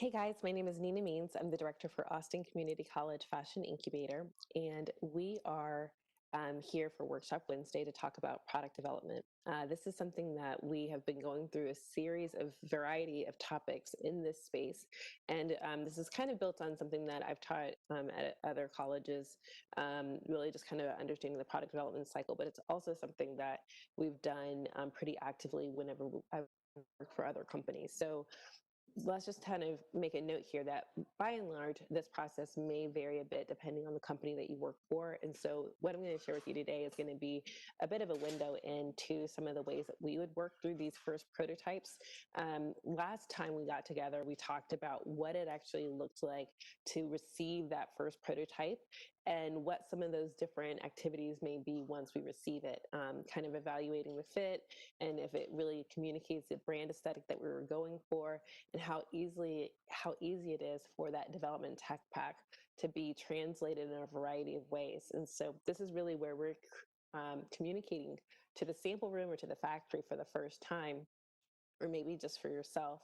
Hey guys, my name is Nina Means. I'm the director for Austin Community College Fashion Incubator, and we are here for Workshop Wednesday to talk about product development. This is something that we have been going through a series of variety of topics in this space, and this is kind of built on something that I've taught at other colleges, really just kind of understanding the product development cycle, but it's also something that we've done pretty actively whenever I've worked for other companies. So let's just kind of make a note here that by and large, this process may vary a bit depending on the company that you work for. And so what I'm going to share with you today is going to be a bit of a window into some of the ways that we would work through these first prototypes. Last time we got together, we talked about what it actually looked like to receive that first prototype and what some of those different activities may be once we receive it, kind of evaluating the fit and if it really communicates the brand aesthetic that we were going for, and how easy it is for that development tech pack to be translated in a variety of ways. And so this is really where we're communicating to the sample room or to the factory for the first time, or maybe just for yourself,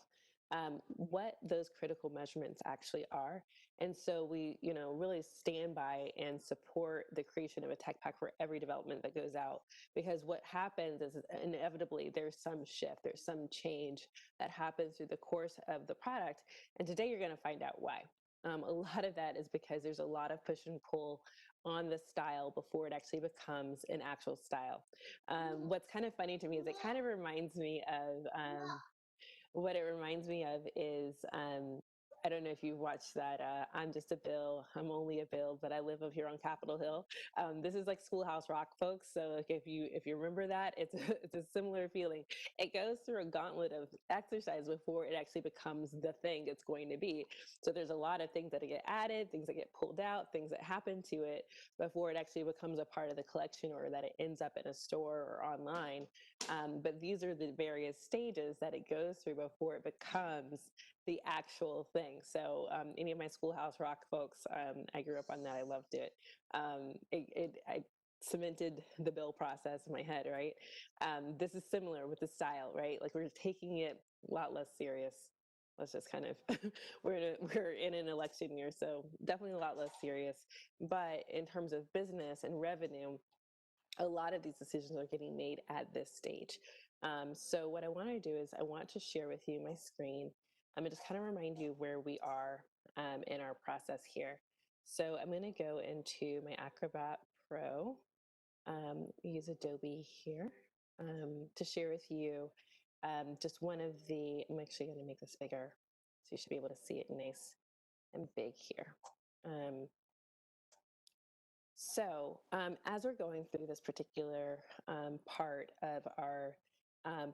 what those critical measurements actually are. And so we, really stand by and support the creation of a tech pack for every development that goes out. Because what happens is inevitably there's some shift, there's some change that happens through the course of the product. And today you're going to find out why. A lot of that is because there's a lot of push and pull on the style before it actually becomes an actual style. What's kind of funny to me is it kind of reminds me of what it reminds me of is I don't know if you've watched that. I'm just a Bill. I'm only a Bill, but I live up here on Capitol Hill. This is like Schoolhouse Rock, folks. So like if you remember that, it's a similar feeling. It goes through a gauntlet of exercise before it actually becomes the thing it's going to be. So there's a lot of things that get added, things that get pulled out, things that happen to it before it actually becomes a part of the collection or that it ends up in a store or online. But these are the various stages that it goes through before it becomes the actual thing. So any of my Schoolhouse Rock folks, I grew up on that. I loved it. I cemented the bill process in my head, right? This is similar with the style, right? Like we're taking it a lot less serious. Let's just kind of we're in an election year, so definitely a lot less serious. But in terms of business and revenue, a lot of these decisions are getting made at this stage. So what I want to do is I want to share with you my screen. I'm going to just kind of remind you where we are in our process here. So I'm going to go into my Acrobat Pro, use Adobe here to share with you just one of the, I'm actually going to make this bigger so you should be able to see it nice and big here. So as we're going through this particular part of our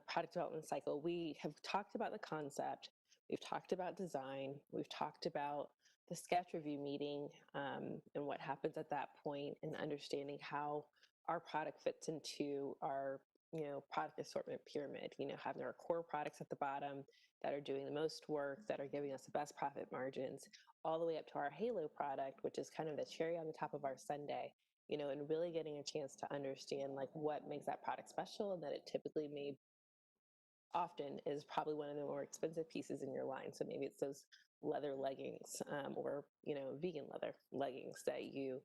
product development cycle, we have talked about the concept, we've talked about design, we've talked about the sketch review meeting and what happens at that point, and understanding how our product fits into our product assortment pyramid, having our core products at the bottom that are doing the most work, that are giving us the best profit margins, all the way up to our halo product, which is kind of the cherry on the top of our sundae, and really getting a chance to understand like what makes that product special, and that it typically may often is probably one of the more expensive pieces in your line. So maybe it's those leather leggings or vegan leather leggings that you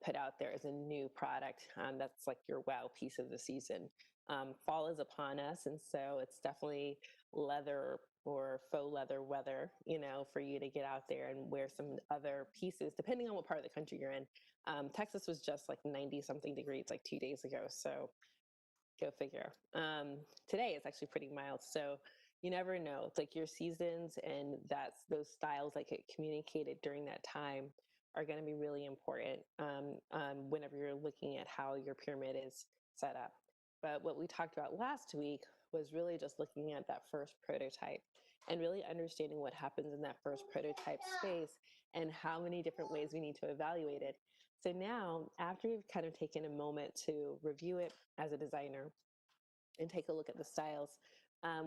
put out there as a new product. That's like your wow piece of the season. Fall is upon us, and so it's definitely leather or faux leather weather, for you to get out there and wear some other pieces, depending on what part of the country you're in. Texas was just like 90 something degrees like 2 days ago. So go figure. Today it's actually pretty mild. So you never know. It's like your seasons and those styles that get communicated during that time are going to be really important whenever you're looking at how your pyramid is set up. But what we talked about last week was really just looking at that first prototype and really understanding what happens in that first prototype space and how many different ways we need to evaluate it. So now, after you've kind of taken a moment to review it as a designer and take a look at the styles,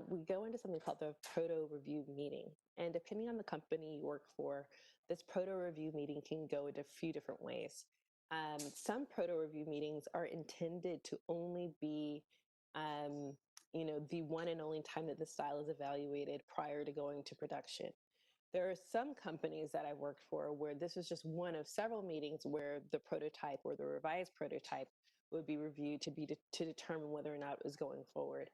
we go into something called the Proto review meeting. And depending on the company you work for, this Proto review meeting can go in a few different ways. Some Proto review meetings are intended to only be the one and only time that the style is evaluated prior to going to production. There are some companies that I've worked for where this is just one of several meetings where the prototype or the revised prototype would be reviewed to determine whether or not it was going forward.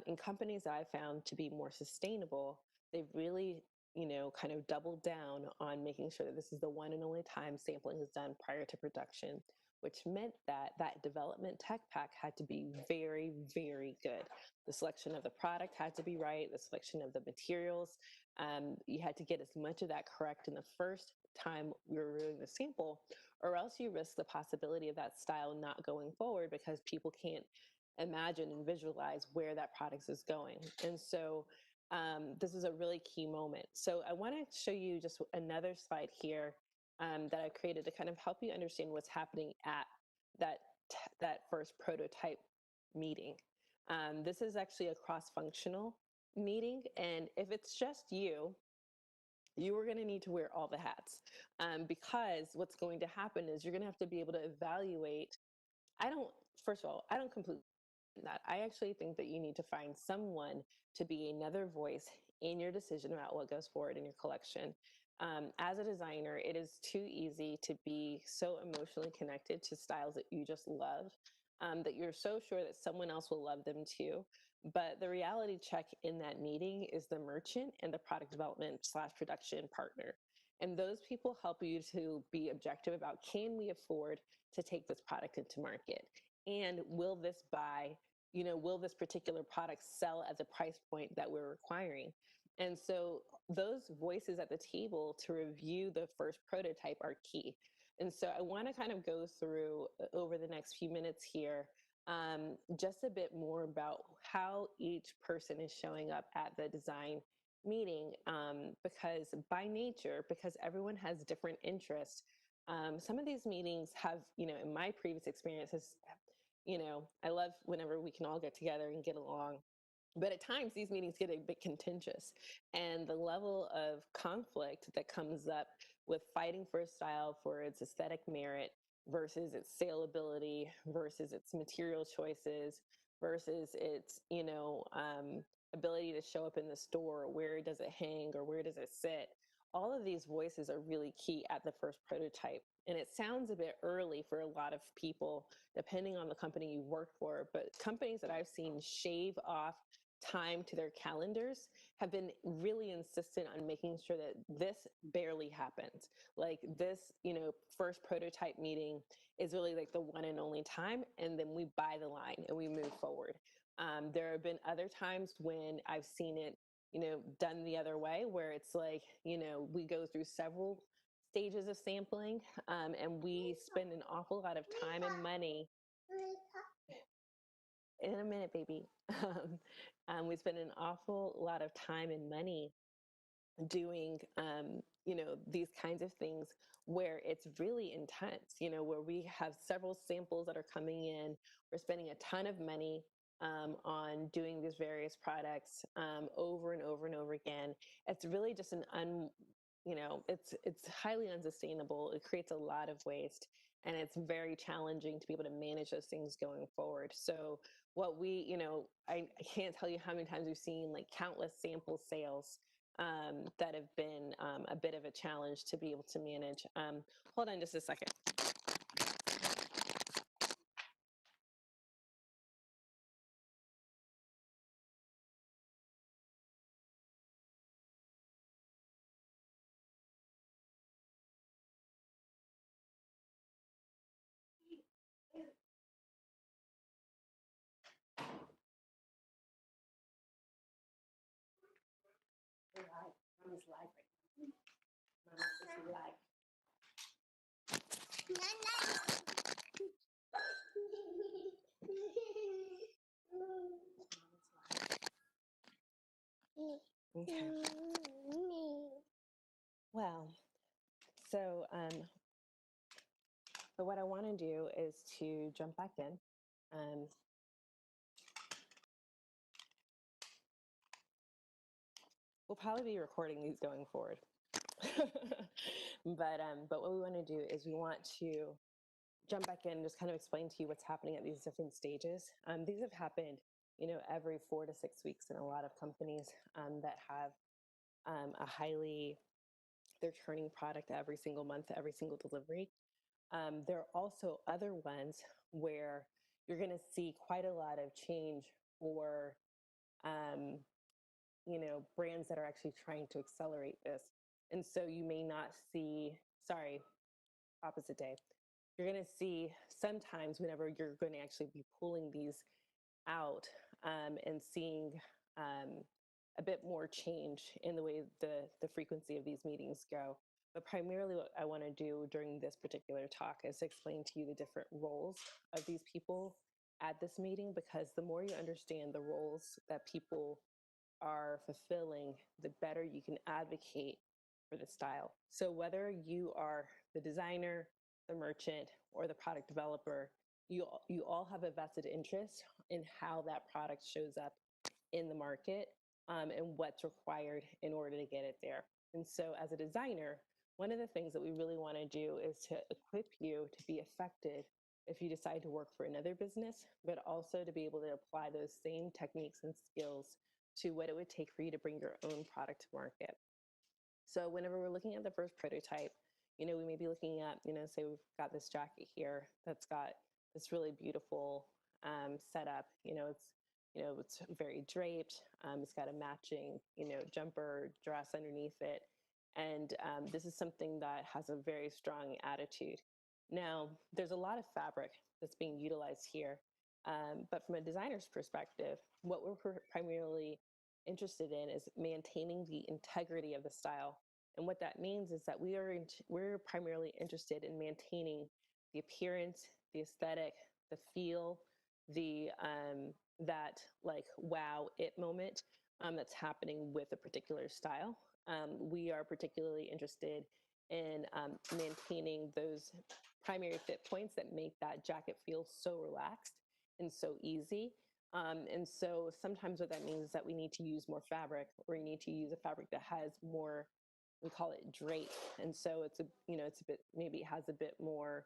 In companies that I found to be more sustainable, they've really, kind of doubled down on making sure that this is the one and only time sampling is done prior to production, which meant that that development tech pack had to be very, very good. The selection of the product had to be right, the selection of the materials. You had to get as much of that correct in the first time we were reviewing the sample, or else you risk the possibility of that style not going forward because people can't imagine and visualize where that product is going. And so this is a really key moment. So I want to show you just another slide here that I created to kind of help you understand what's happening at that that first prototype meeting. This is actually a cross-functional meeting, and if it's just you are going to need to wear all the hats because what's going to happen is you're going to have to be able to evaluate. I don't, first of all, I don't completely that. I actually think that you need to find someone to be another voice in your decision about what goes forward in your collection. As a designer, it is too easy to be so emotionally connected to styles that you just love, that you're so sure that someone else will love them too. But the reality check in that meeting is the merchant and the product development slash production partner. And those people help you to be objective about, can we afford to take this product into market? And will this particular product sell at the price point that we're requiring? And so those voices at the table to review the first prototype are key. And so I want to kind of go through over the next few minutes here just a bit more about how each person is showing up at the design meeting, because by nature, because everyone has different interests, some of these meetings have, in my previous experiences, I love whenever we can all get together and get along. But at times, these meetings get a bit contentious. And the level of conflict that comes up with fighting for a style for its aesthetic merit versus its saleability versus its material choices versus its, ability to show up in the store, where does it hang or where does it sit? All of these voices are really key at the first prototype. And it sounds a bit early for a lot of people, depending on the company you work for. But companies that I've seen shave off time to their calendars have been really insistent on making sure that this barely happens. Like this, first prototype meeting is really like the one and only time, and then we buy the line and we move forward. There have been other times when I've seen it, done the other way, where it's like, we go through several stages of sampling, and we spend an awful lot of time and money. In a minute, baby. We spend an awful lot of time and money doing, these kinds of things where it's really intense, where we have several samples that are coming in. We're spending a ton of money on doing these various products over and over and over again. It's really just it's highly unsustainable. It creates a lot of waste, and it's very challenging to be able to manage those things going forward. So I can't tell you how many times we've seen like countless sample sales that have been a bit of a challenge to be able to manage. Hold on just a second. We're live. Mommy's live right now. Mommy's live. Okay. Well, so but what I want to do is to jump back in. We'll probably be recording these going forward. But what we want to do is we want to jump back in and just kind of explain to you what's happening at these different stages. These have happened, every 4 to 6 weeks in a lot of companies that have they're turning product every single month, every single delivery. There are also other ones where you're going to see quite a lot of change for, um, brands that are actually trying to accelerate this. And so you may not see, sorry, opposite day. You're going to see sometimes whenever you're going to actually be pulling these out and seeing um, a bit more change in the way the frequency of these meetings go. But primarily, what I want to do during this particular talk is explain to you the different roles of these people at this meeting, because the more you understand the roles that people are fulfilling, the better you can advocate for the style. So whether you are the designer, the merchant, or the product developer, you all have a vested interest in how that product shows up in the market, and what's required in order to get it there. And so as a designer, one of the things that we really want to do is to equip you to be effective if you decide to work for another business, but also to be able to apply those same techniques and skills to what it would take for you to bring your own product to market. So whenever we're looking at the first prototype, we may be looking at, say we've got this jacket here that's got this really beautiful setup. It's very draped. It's got a matching, jumper dress underneath it. And this is something that has a very strong attitude. Now, there's a lot of fabric that's being utilized here. But from a designer's perspective, what we're primarily interested in is maintaining the integrity of the style. And what that means is that we're primarily interested in maintaining the appearance, the aesthetic, the feel, the that like wow it moment that's happening with a particular style. We are particularly interested in maintaining those primary fit points that make that jacket feel so relaxed and so easy. And so sometimes what that means is that we need to use more fabric, or we need to use a fabric that has more, we call it drape. And so it's a bit, maybe it has a bit more,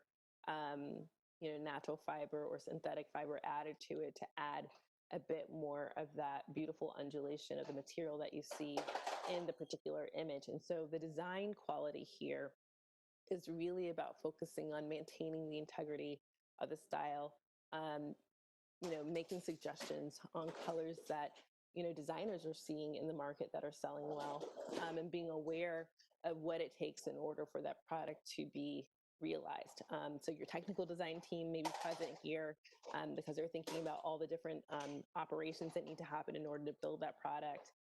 natural fiber or synthetic fiber added to it to add a bit more of that beautiful undulation of the material that you see in the particular image. And so the design quality here is really about focusing on maintaining the integrity of the style, um, making suggestions on colors that, designers are seeing in the market that are selling well, and being aware of what it takes in order for that product to be realized. So your technical design team may be present here because they're thinking about all the different operations that need to happen in order to build that product.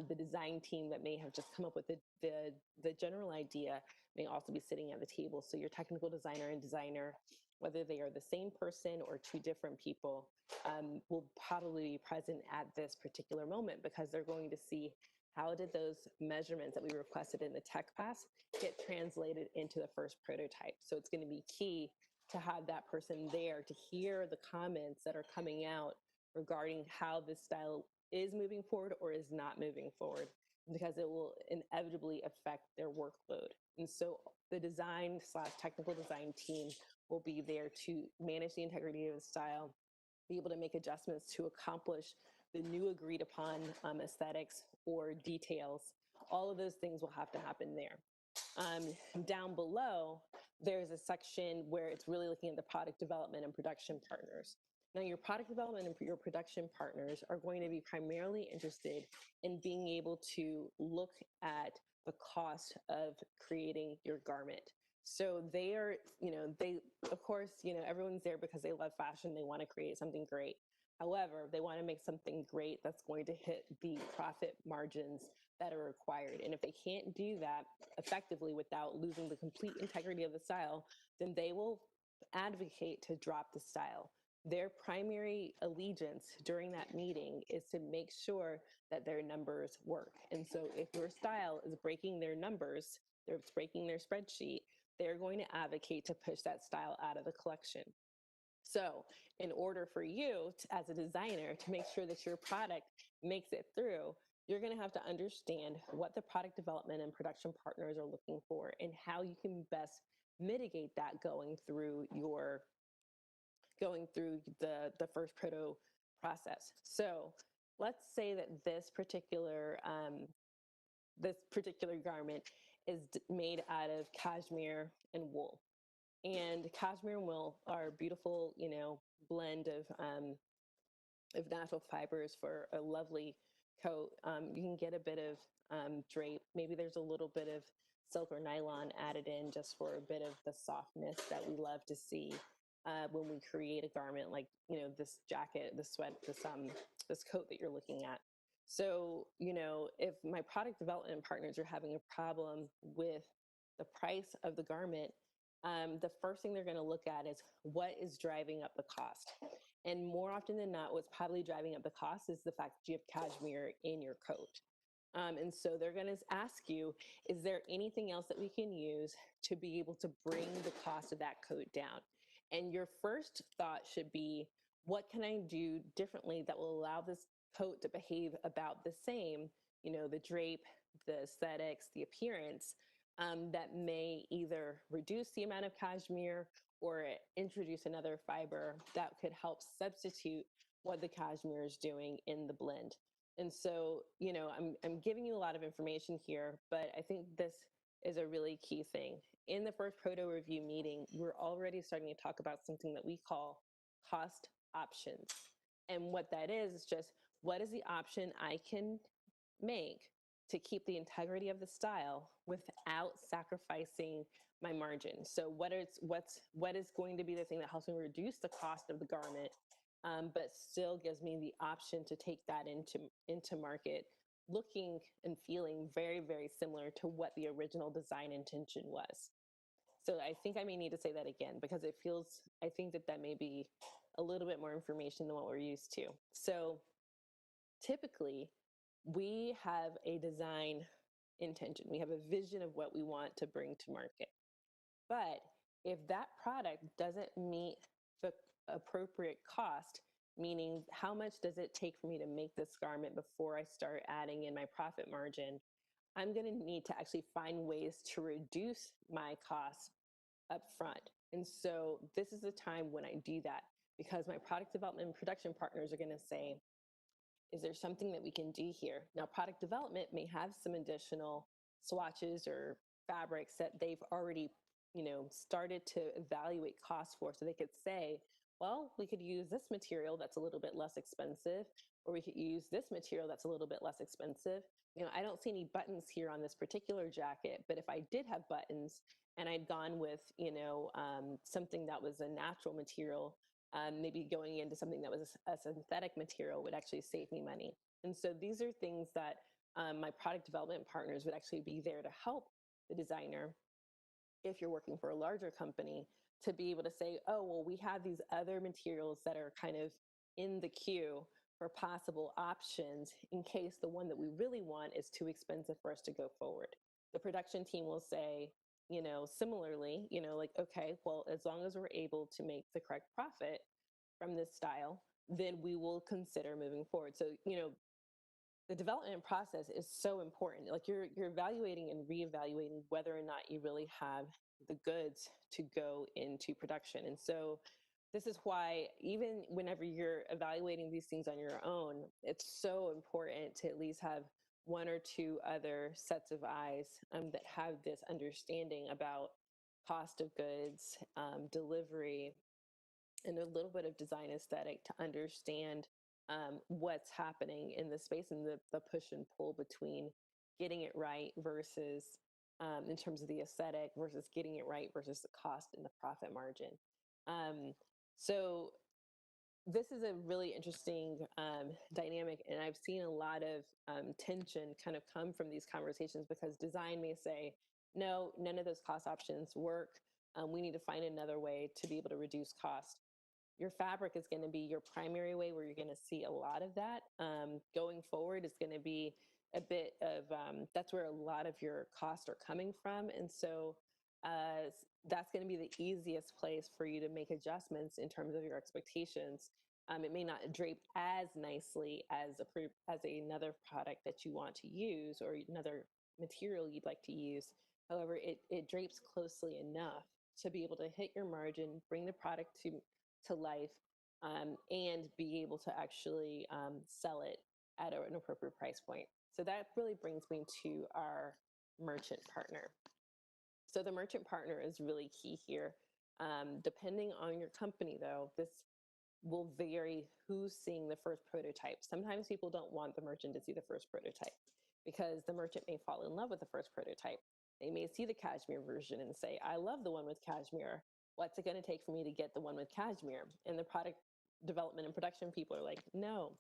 The design team that may have just come up with the general idea may also be sitting at the table. So your technical designer and designer, whether they are the same person or two different people, will probably be present at this particular moment, because they're going to see how did those measurements that we requested in the tech pass get translated into the first prototype. So it's going to be key to have that person there to hear the comments that are coming out regarding how this style is moving forward or is not moving forward, because it will inevitably affect their workload. And so the design/technical design team will be there to manage the integrity of the style, be able to make adjustments to accomplish the new agreed upon aesthetics or details. All of those things will have to happen there. Down below, there's a section where it's really looking at the product development and production partners. Now, your product development and your production partners are going to be primarily interested in being able to look at the cost of creating your garment. So they are, of course, everyone's there because they love fashion. They want to create something great. However, they want to make something great that's going to hit the profit margins that are required. And if they can't do that effectively without losing the complete integrity of the style, then they will advocate to drop the style. Their primary allegiance during that meeting is to make sure that their numbers work. And so if your style is breaking their numbers, it's breaking their spreadsheet, they're going to advocate to push that style out of the collection. So in order for you as a designer to make sure that your product makes it through, you're going to have to understand what the product development and production partners are looking for and how you can best mitigate that going through the first proto process. So let's say that this particular this particular garment is made out of cashmere and wool. And cashmere and wool are beautiful, blend of natural fibers for a lovely coat. You can get a bit of drape. Maybe there's a little bit of silk or nylon added in just for a bit of the softness that we love to see when we create a garment like this jacket, this sweat, this coat that you're looking at. So if my product development partners are having a problem with the price of the garment, the first thing they're going to look at is what is driving up the cost. And more often than not, what's probably driving up the cost is the fact that you have cashmere in your coat. And so they're going to ask you, is there anything else that we can use to be able to bring the cost of that coat down? And your first thought should be, what can I do differently that will allow this coat to behave about the same, the drape, the aesthetics, the appearance, that may either reduce the amount of cashmere or introduce another fiber that could help substitute what the cashmere is doing in the blend. And so, I'm giving you a lot of information here, but I think this is a really key thing. In the first Proto review meeting, we're already starting to talk about something that we call cost options. And what that is just what is the option I can make to keep the integrity of the style without sacrificing my margin. So what is going to be the thing that helps me reduce the cost of the garment, but still gives me the option to take that into market, looking and feeling very, very similar to what the original design intention was. So I think I may need to say that again because I think that may be a little bit more information than what we're used to. So typically, we have a design intention. We have a vision of what we want to bring to market. But if that product doesn't meet the appropriate cost, meaning how much does it take for me to make this garment before I start adding in my profit margin, I'm going to need to actually find ways to reduce my costs up front. And so this is the time when I do that because my product development and production partners are going to say, is there something that we can do here? Now, product development may have some additional swatches or fabrics that they've already, started to evaluate costs for. So they could say, well, we could use this material that's a little bit less expensive, or we could use this material that's a little bit less expensive. I don't see any buttons here on this particular jacket, but if I did have buttons and I'd gone with, something that was a natural material, maybe going into something that was a synthetic material would actually save me money. And so these are things that my product development partners would actually be there to help the designer, if you're working for a larger company, to be able to say, oh, well, we have these other materials that are kind of in the queue for possible options in case the one that we really want is too expensive for us to go forward. The production team will say, similarly, like, okay, well, as long as we're able to make the correct profit from this style, then we will consider moving forward. So, the development process is so important. Like you're evaluating and reevaluating whether or not you really have the goods to go into production. And so this is why even whenever you're evaluating these things on your own, it's so important to at least have one or two other sets of eyes that have this understanding about cost of goods, delivery, and a little bit of design aesthetic to understand what's happening in the space and the push and pull between getting it right versus in terms of the aesthetic versus getting it right versus the cost and the profit margin. So this is a really interesting dynamic, and I've seen a lot of tension kind of come from these conversations because design may say, no, none of those cost options work. We need to find another way to be able to reduce cost. Your fabric is going to be your primary way where you're going to see a lot of that. Going forward is going to be a bit of, that's where a lot of your costs are coming from. And so that's going to be the easiest place for you to make adjustments in terms of your expectations. It may not drape as nicely as another product that you want to use or another material you'd like to use. However, it drapes closely enough to be able to hit your margin, bring the product to life, and be able to actually sell it at an appropriate price point. So that really brings me to our merchant partner. So the merchant partner is really key here. Depending on your company, though, this will vary who's seeing the first prototype. Sometimes people don't want the merchant to see the first prototype because the merchant may fall in love with the first prototype. They may see the cashmere version and say, I love the one with cashmere. What's it going to take for me to get the one with cashmere? And the product development and production people are like, no,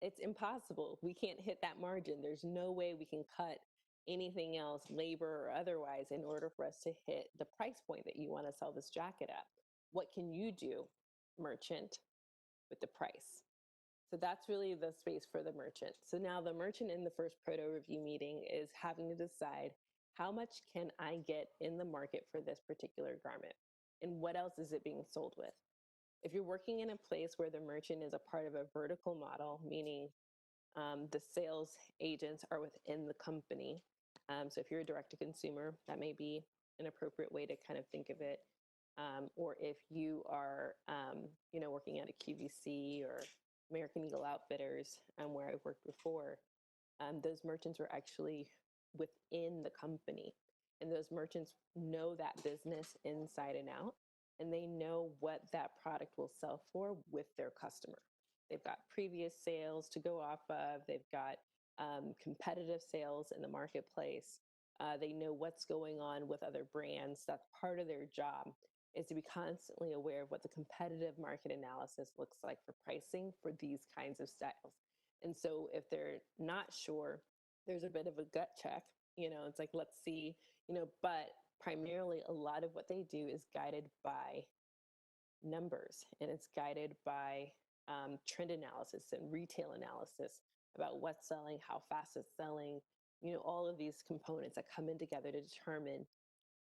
it's impossible. We can't hit that margin. There's no way we can cut anything else, labor or otherwise, in order for us to hit the price point that you want to sell this jacket at. What can you do, merchant, with the price? So that's really the space for the merchant. So now the merchant in the first proto review meeting is having to decide, how much can I get in the market for this particular garment? And what else is it being sold with? If you're working in a place where the merchant is a part of a vertical model, meaning the sales agents are within the company. So if you're a direct to consumer, that may be an appropriate way to kind of think of it. Or if you are, working at a QVC or American Eagle Outfitters, where I've worked before, those merchants are actually within the company. And those merchants know that business inside and out, and they know what that product will sell for with their customer. They've got previous sales to go off of, they've got competitive sales in the marketplace. They know what's going on with other brands. That's part of their job, is to be constantly aware of what the competitive market analysis looks like for pricing for these kinds of styles. And so if they're not sure, there's a bit of a gut check. It's like, let's see, but primarily a lot of what they do is guided by numbers, and it's guided by trend analysis and retail analysis about what's selling, how fast it's selling, all of these components that come in together to determine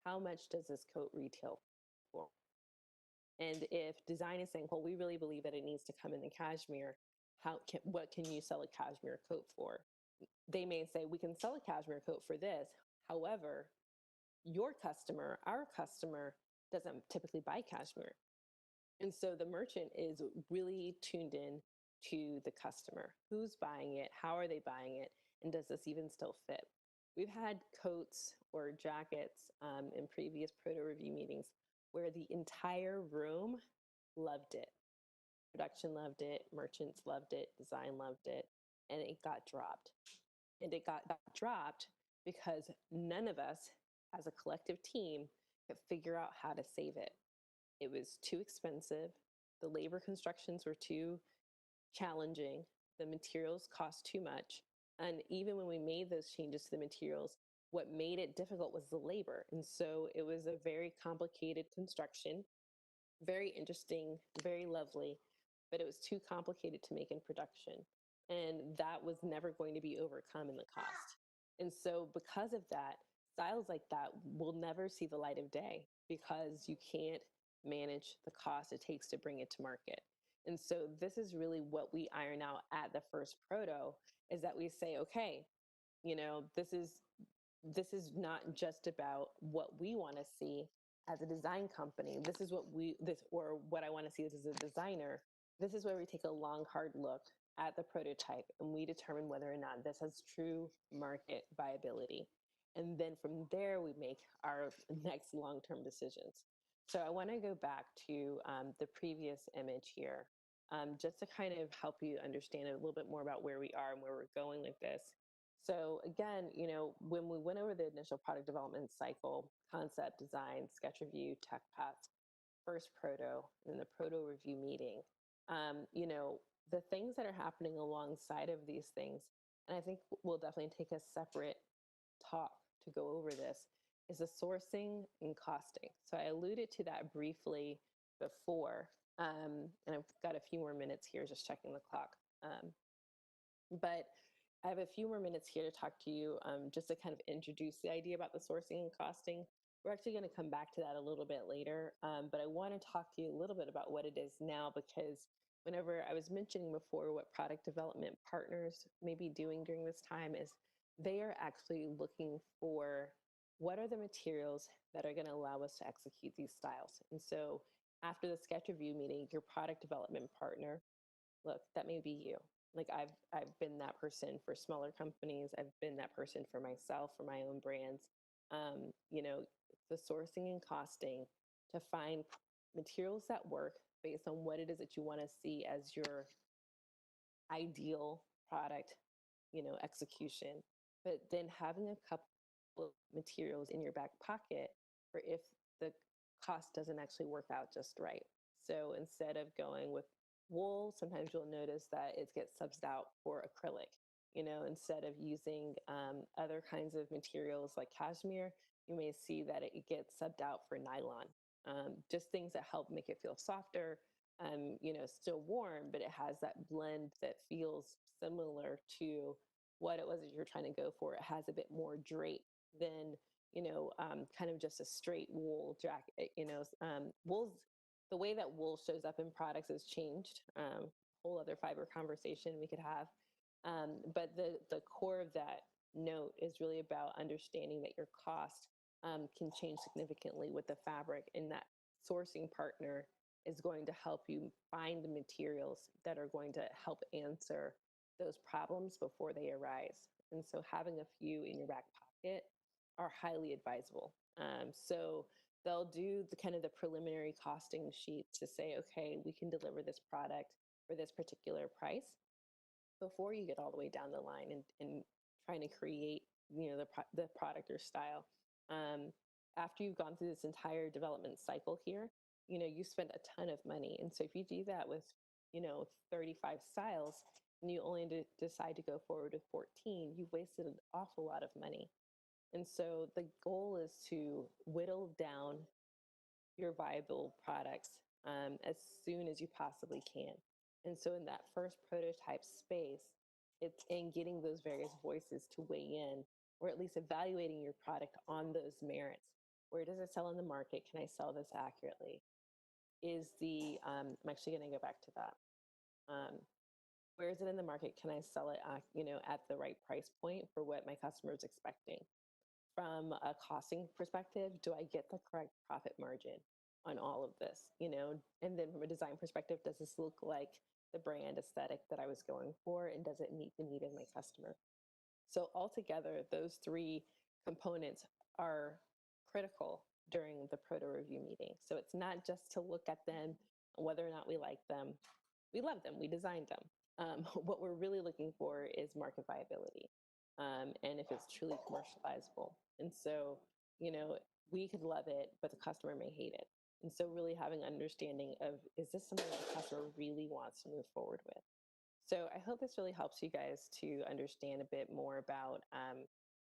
how much does this coat retail for. And if design is saying, well, we really believe that it needs to come in the cashmere, what can you sell a cashmere coat for? They may say, we can sell a cashmere coat for this. However, your customer, our customer, doesn't typically buy cashmere. And so the merchant is really tuned in to the customer. Who's buying it? How are they buying it? And does this even still fit? We've had coats or jackets in previous proto review meetings where the entire room loved it. Production loved it, merchants loved it, design loved it, and it got dropped. And it got dropped because none of us as a collective team could figure out how to save it. It was too expensive. The labor constructions were too challenging. The materials cost too much. And even when we made those changes to the materials, what made it difficult was the labor. And so it was a very complicated construction, very interesting, very lovely, but it was too complicated to make in production. And that was never going to be overcome in the cost. And so because of that, styles like that will never see the light of day because you can't manage the cost it takes to bring it to market. And so this is really what we iron out at the first proto, is that we say, okay, this is not just about what we want to see as a design company. This is what I want to see as a designer. This is where we take a long, hard look at the prototype and we determine whether or not this has true market viability. And then from there, we make our next long-term decisions. So I want to go back to the previous image here, just to kind of help you understand a little bit more about where we are and where we're going with this. So again, when we went over the initial product development cycle, concept, design, sketch review, tech path, first proto, and the proto review meeting, the things that are happening alongside of these things, and I think we'll definitely take a separate talk to go over this, is the sourcing and costing. So I alluded to that briefly before, and I've got a few more minutes here, just checking the clock. But I have a few more minutes here to talk to you, just to kind of introduce the idea about the sourcing and costing. We're actually going to come back to that a little bit later, but I want to talk to you a little bit about what it is now, because whenever I was mentioning before what product development partners may be doing during this time is they are actually looking for what are the materials that are going to allow us to execute these styles. And so after the sketch review meeting, your product development partner, look, that may be you. Like I've been that person for smaller companies. I've been that person for myself, for my own brands. You know, the sourcing and costing to find materials that work based on what it is that you want to see as your ideal product, execution, but then having a couple of materials in your back pocket for if the cost doesn't actually work out just right. So instead of going with wool, sometimes you'll notice that it gets subbed out for acrylic. Instead of using other kinds of materials like cashmere, you may see that it gets subbed out for nylon. Just things that help make it feel softer, still warm, but it has that blend that feels similar to what it was that you're trying to go for. It has a bit more drape than, kind of just a straight wool jacket. Wool's the way that wool shows up in products has changed. Whole other fiber conversation we could have. But the core of that note is really about understanding that your cost can change significantly with the fabric, and that sourcing partner is going to help you find the materials that are going to help answer those problems before they arise. And so having a few in your back pocket are highly advisable. So they'll do the kind of the preliminary costing sheet to say, okay, we can deliver this product for this particular price before you get all the way down the line and trying to create, the product or style. Um, After you've gone through this entire development cycle here, you spend a ton of money. And so if you do that with, 35 styles and you only decide to go forward with 14, you've wasted an awful lot of money. And so the goal is to whittle down your viable products as soon as you possibly can. And so, in that first prototype space, it's in getting those various voices to weigh in, or at least evaluating your product on those merits. Where does it sell in the market? Can I sell this accurately? I'm actually going to go back to that. Um, where is it in the market? Can I sell it, at the right price point for what my customer is expecting? From a costing perspective, do I get the correct profit margin on all of this? And then from a design perspective, does this look like the brand aesthetic that I was going for? And does it meet the need of my customer? So altogether, those three components are critical during the proto review meeting. So it's not just to look at them, whether or not we like them. We love them, we designed them. What we're really looking for is market viability, and if it's truly commercializable. And so, you know, we could love it, but the customer may hate it. And so really having understanding of, is this something that the customer really wants to move forward with? So I hope this really helps you guys to understand a bit more about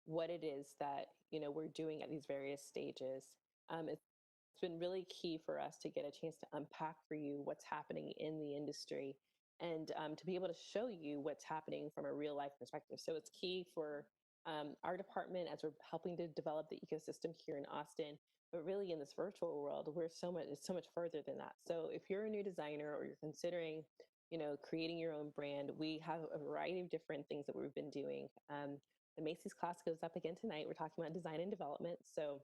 what it is that we're doing at these various stages. It's been really key for us to get a chance to unpack for you what's happening in the industry and to be able to show you what's happening from a real life perspective. So it's key for our department as we're helping to develop the ecosystem here in Austin. But really, in this virtual world, it's so much further than that. So if you're a new designer or you're considering creating your own brand, we have a variety of different things that we've been doing. The Macy's class goes up again tonight. We're talking about design and development. So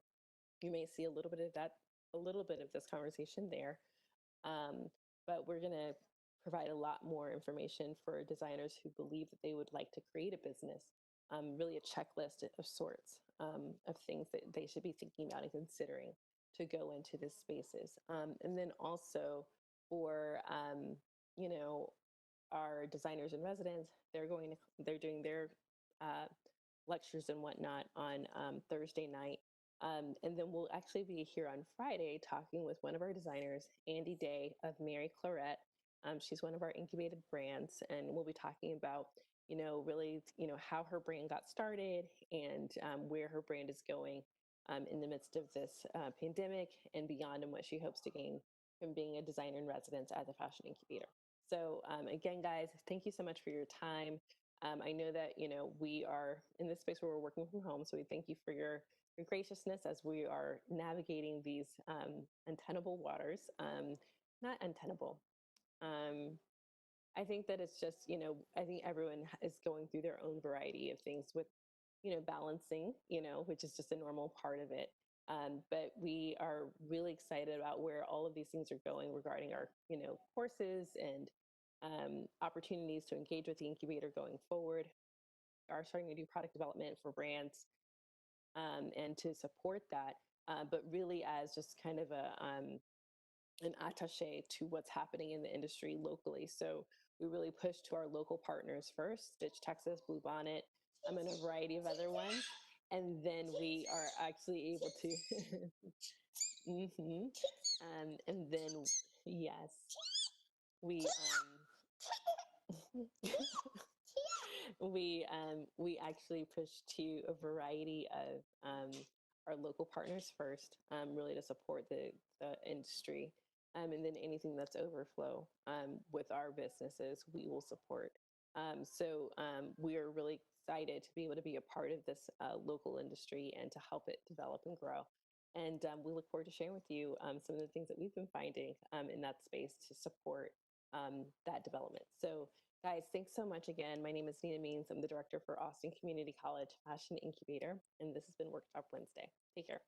you may see a little bit of that, a little bit of this conversation there. Um, but we're going to provide a lot more information for designers who believe that they would like to create a business, really a checklist of sorts of things that they should be thinking about and considering to go into these spaces. And then also for, you know, our designers in residence, they're doing their uh, lectures and whatnot on Thursday night. And then we'll actually be here on Friday talking with one of our designers, Andy Day of Mary Claret. She's one of our incubated brands, and we'll be talking about, really, how her brand got started and where her brand is going in the midst of this pandemic and beyond, and what she hopes to gain from being a designer in residence at the Fashion Incubator. So again, guys, thank you so much for your time. I know that, we are in this space where we're working from home, so we thank you for your graciousness as we are navigating these untenable waters. Not untenable. Um, I think that it's just, I think everyone is going through their own variety of things with, balancing, which is just a normal part of it. But we are really excited about where all of these things are going regarding our, courses and opportunities to engage with the incubator going forward. We are starting to do product development for brands and to support that, but really as just kind of an attache to what's happening in the industry locally. So we really push to our local partners first, Stitch Texas, Bluebonnet, and a variety of other ones. And then we are actually able to, mm-hmm. And then, yes, we, we actually push to a variety of our local partners first, really to support the industry. And then anything that's overflow with our businesses, we will support. We are really excited to be able to be a part of this local industry and to help it develop and grow. And we look forward to sharing with you some of the things that we've been finding in that space to support that development. So guys, thanks so much again. My name is Nina Means. I'm the director for Austin Community College Fashion Incubator, and this has been Workshop Wednesday. Take care.